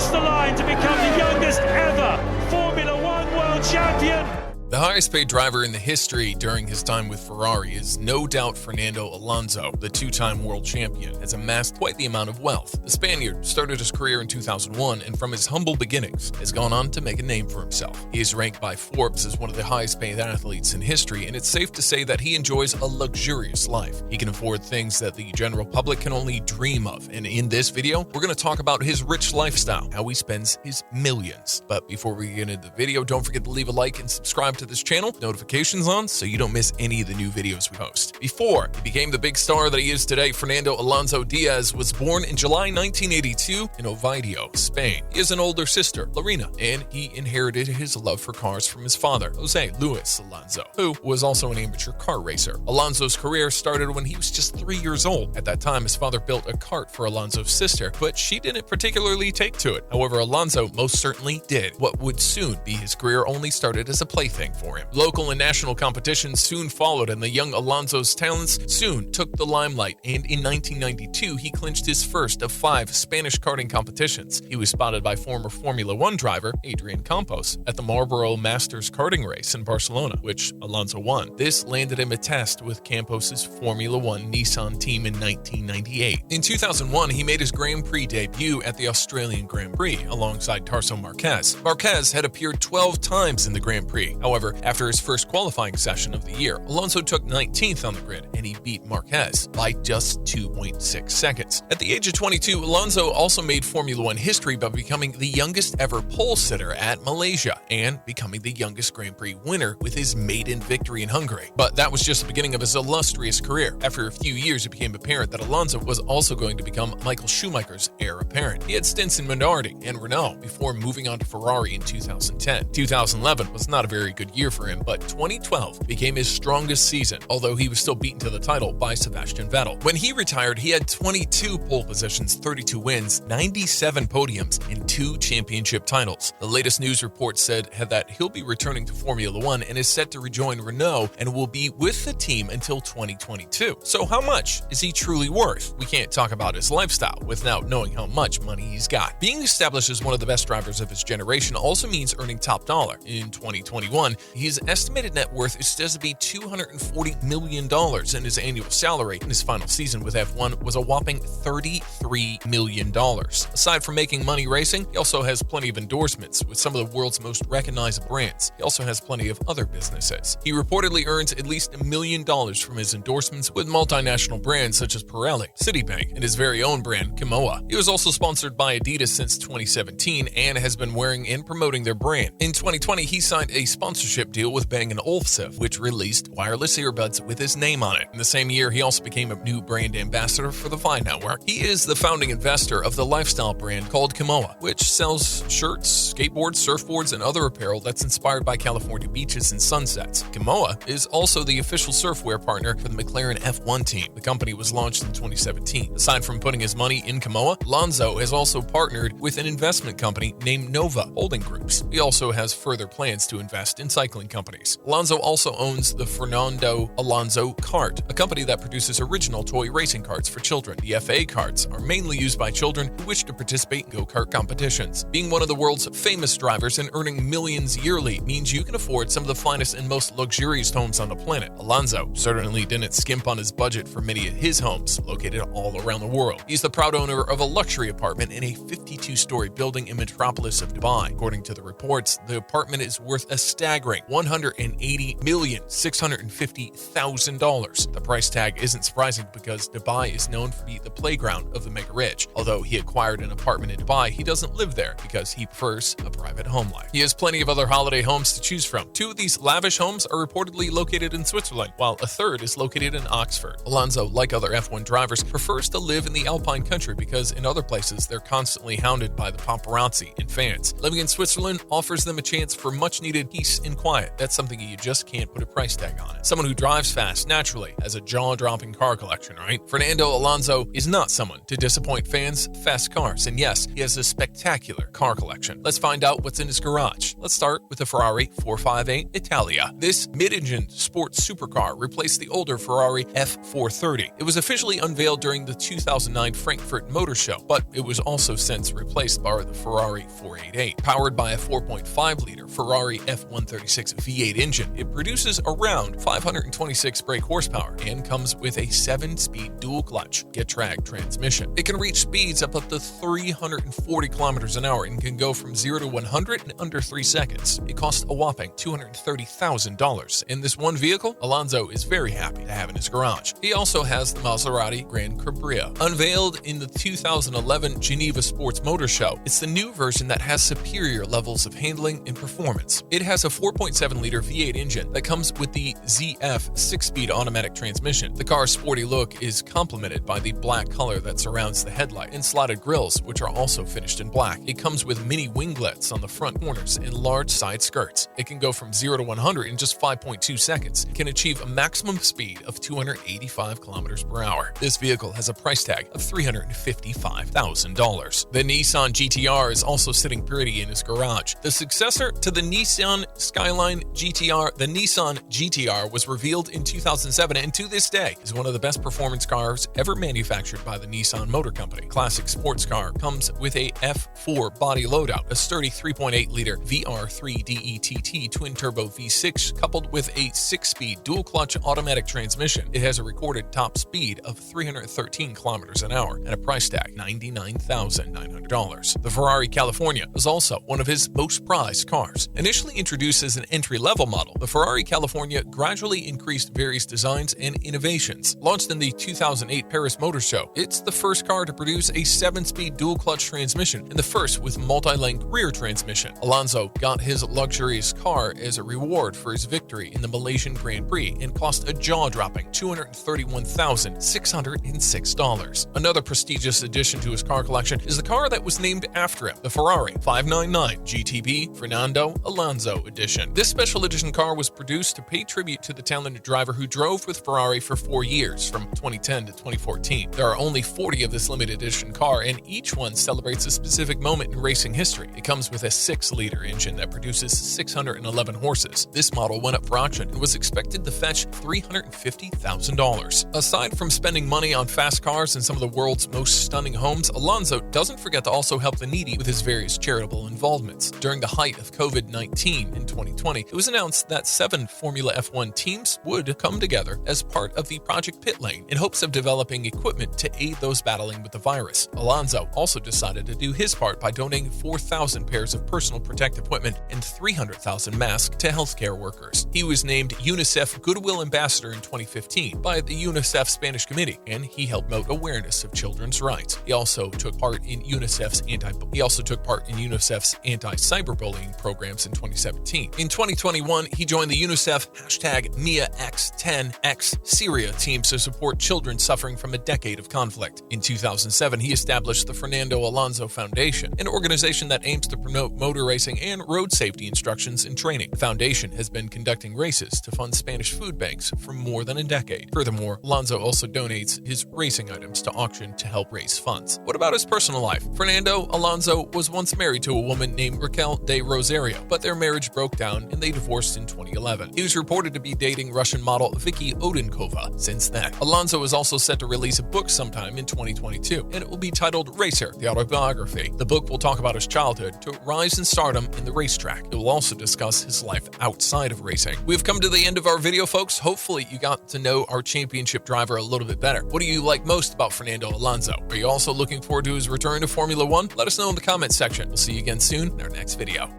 across the line to become the youngest ever Formula One world champion. The highest paid driver in the history during his time with Ferrari is no doubt Fernando Alonso. The two-time world champion has amassed quite the amount of wealth. The Spaniard started his career in 2001 and from his humble beginnings has gone on to make a name for himself. He is ranked by Forbes as one of the highest paid athletes in history, and it's safe to say that he enjoys a luxurious life. He can afford things that the general public can only dream of, and in this video, we're going to talk about his rich lifestyle, how he spends his millions. But before we get into the video, don't forget to leave a like and subscribe to this channel, notifications on so you don't miss any of the new videos we post. Before he became the big star that he is today, Fernando Alonso Díaz was born in July 1982 in Oviedo, Spain. He has an older sister, Lorena, and he inherited his love for cars from his father, Jose Luis Alonso, who was also an amateur car racer. Alonso's career started when he was just 3 years old. At that time, his father built a kart for Alonso's sister, but she didn't particularly take to it. However, Alonso most certainly did. What would soon be his career only started as a plaything for him. Local and national competitions soon followed, and the young Alonso's talents soon took the limelight, and in 1992 he clinched his first of 5 Spanish karting competitions. He was spotted by former Formula One driver Adrian Campos at the Marlboro Masters karting race in Barcelona, which Alonso won. This landed him a test with Campos's Formula One Nissan team in 1998. In 2001, he made his Grand Prix debut at the Australian Grand Prix alongside Tarso Marquez. Marquez had appeared 12 times in the Grand Prix. However, after his first qualifying session of the year, Alonso took 19th on the grid, and he beat Marquez by just 2.6 seconds. At the age of 22, Alonso also made Formula One history by becoming the youngest ever pole sitter at Malaysia and becoming the youngest Grand Prix winner with his maiden victory in Hungary. But that was just the beginning of his illustrious career. After a few years, it became apparent that Alonso was also going to become Michael Schumacher's heir apparent. He had stints in Minardi and Renault before moving on to Ferrari in 2010. 2011 was not a very good year for him, but 2012 became his strongest season, although he was still beaten to the title by Sebastian Vettel. When he retired, he had 22 pole positions, 32 wins, 97 podiums, and 2 championship titles. The latest news report said that he'll be returning to Formula One and is set to rejoin Renault and will be with the team until 2022. So how much is he truly worth? We can't talk about his lifestyle without knowing how much money he's got. Being established as one of the best drivers of his generation also means earning top dollar. In 2021, his estimated net worth is said to be $240 million, and his annual salary in his final season with F1 was a whopping $33 million. Aside from making money racing, he also has plenty of endorsements with some of the world's most recognizable brands. He also has plenty of other businesses. He reportedly earns at least $1 million from his endorsements with multinational brands such as Pirelli, Citibank, and his very own brand, Kimoa. He was also sponsored by Adidas since 2017 and has been wearing and promoting their brand. In 2020, he signed a sponsorship deal with Bang & Olufsen, which released wireless earbuds with his name on it. In the same year, he also became a new brand ambassador for the Vine Network. He is the founding investor of the lifestyle brand called Kimoa, which sells shirts, skateboards, surfboards, and other apparel that's inspired by California beaches and sunsets. Kimoa is also the official surfwear partner for the McLaren F1 team. The company was launched in 2017. Aside from putting his money in Kimoa, Alonso has also partnered with an investment company named Nova Holding Groups. He also has further plans to invest in cycling companies. Alonso also owns the Fernando Alonso Kart, a company that produces original toy racing karts for children. The FA karts are mainly used by children who wish to participate in go-kart competitions. Being one of the world's famous drivers and earning millions yearly means you can afford some of the finest and most luxurious homes on the planet. Alonso certainly didn't skimp on his budget for many of his homes, located all around the world. He's the proud owner of a luxury apartment in a 52-story building in metropolis of Dubai. According to the reports, the apartment is worth a staggering $180,650,000. The price tag isn't surprising because Dubai is known to be the playground of the mega-rich. Although he acquired an apartment in Dubai, he doesn't live there because he prefers a private home life. He has plenty of other holiday homes to choose from. 2 of these lavish homes are reportedly located in Switzerland, while a third is located in Oxford. Alonso, like other F1 drivers, prefers to live in the Alpine country because in other places they're constantly hounded by the paparazzi and fans. Living in Switzerland offers them a chance for much-needed peace and quiet. That's something you just can't put a price tag on it. Someone who drives fast naturally has a jaw-dropping car collection, right? Fernando Alonso is not someone to disappoint fans of fast cars, and yes, he has a spectacular car collection. Let's find out what's in his garage. Let's start with the Ferrari 458 Italia. This mid-engine sports supercar replaced the older Ferrari F430. It was officially unveiled during the 2009 Frankfurt Motor Show, but it was also since replaced replaced by the Ferrari 488. Powered by a 4.5-liter Ferrari F136 V8 engine, it produces around 526 brake horsepower and comes with a 7-speed dual-clutch Getrag transmission. It can reach speeds up to 340 kilometers an hour and can go from 0 to 100 in under 3 seconds. It costs a whopping $230,000. In this one vehicle, Alonso is very happy to have in his garage. He also has the Maserati Gran Cabrio. Unveiled in the 2011 Geneva Sports Motor Show, it's the new version that has superior levels of handling and performance. It has a 4.7-liter V8 engine that comes with the ZF 6-speed automatic transmission. The car's sporty look is complemented by the black color that surrounds the headlight and slotted grills, which are also finished in black. It comes with mini winglets on the front corners and large side skirts. It can go from 0 to 100 in just 5.2 seconds. It can achieve a maximum speed of 285 kilometers per hour. This vehicle has a price tag of $355,000. The Nissan GTR is also sitting pretty in his garage. The successor to the Nissan Skyline GTR, the Nissan GTR was revealed in 2007 and to this day is one of the best performance cars ever manufactured by the Nissan Motor Company. Classic sports car comes with a F4 body loadout, a sturdy 3.8-liter VR3 DETT twin-turbo V6 coupled with a 6-speed dual-clutch automatic transmission. It has a recorded top speed of 313 kilometers an hour and a price tag $99,900. The Ferrari California is also one of his most prized cars. Initially introduced as an entry-level model, the Ferrari California gradually increased various designs and innovations. Launched in the 2008 Paris Motor Show, it's the first car to produce a 7-speed dual-clutch transmission and the first with multi-link rear transmission. Alonso got his luxurious car as a reward for his victory in the Malaysian Grand Prix and cost a jaw-dropping $231,606. Another prestigious addition to his car collection is the car that was named after him, the Ferrari 599 GTB Fernando Alonso Edition. This special edition car was produced to pay tribute to the talented driver who drove with Ferrari for 4 years, from 2010 to 2014. There are only 40 of this limited edition car, and each one celebrates a specific moment in racing history. It comes with a 6-liter engine that produces 611 horses. This model went up for auction and was expected to fetch $350,000. Aside from spending money on fast cars and some of the world's most stunning homes, Alonso doesn't forget to also help the needy with his various charitable involvements. During the height of COVID-19 in 2020, it was announced that 7 Formula F1 teams would come together as part of the Project Pit Lane in hopes of developing equipment to aid those battling with the virus. Alonso also decided to do his part by donating 4,000 pairs of personal protective equipment and 300,000 masks to healthcare workers. He was named UNICEF Goodwill Ambassador in 2015 by the UNICEF Spanish Committee, and he helped promote awareness of children's rights. He also took part in UNICEF's anti-cyberbullying programs in 2017. In 2021, he joined the UNICEF #MiaX10X Syria teams to support children suffering from a decade of conflict. In 2007, he established the Fernando Alonso Foundation, an organization that aims to promote motor racing and road safety instructions and training. The foundation has been conducting races to fund Spanish food banks for more than a decade. Furthermore, Alonso also donates his racing items to auction to help raise funds. What about his personal life? Fernando Alonso was once married to a woman named Raquel de Rosario, but their marriage broke down and they divorced in 2011. He was reported to be dating Russian model Vicky Odenkova since then. Alonso is also set to release a book sometime in 2022, and it will be titled Racer, the Autobiography. The book will talk about his childhood to rise in stardom in the racetrack. It will also discuss his life outside of racing. We've come to the end of our video, folks. Hopefully you got to know our championship driver a little bit better. What do you like most about Fernando Alonso? Are you also looking forward to his return to Formula One? Let us know in the comments section. We'll see you again soon in our next video.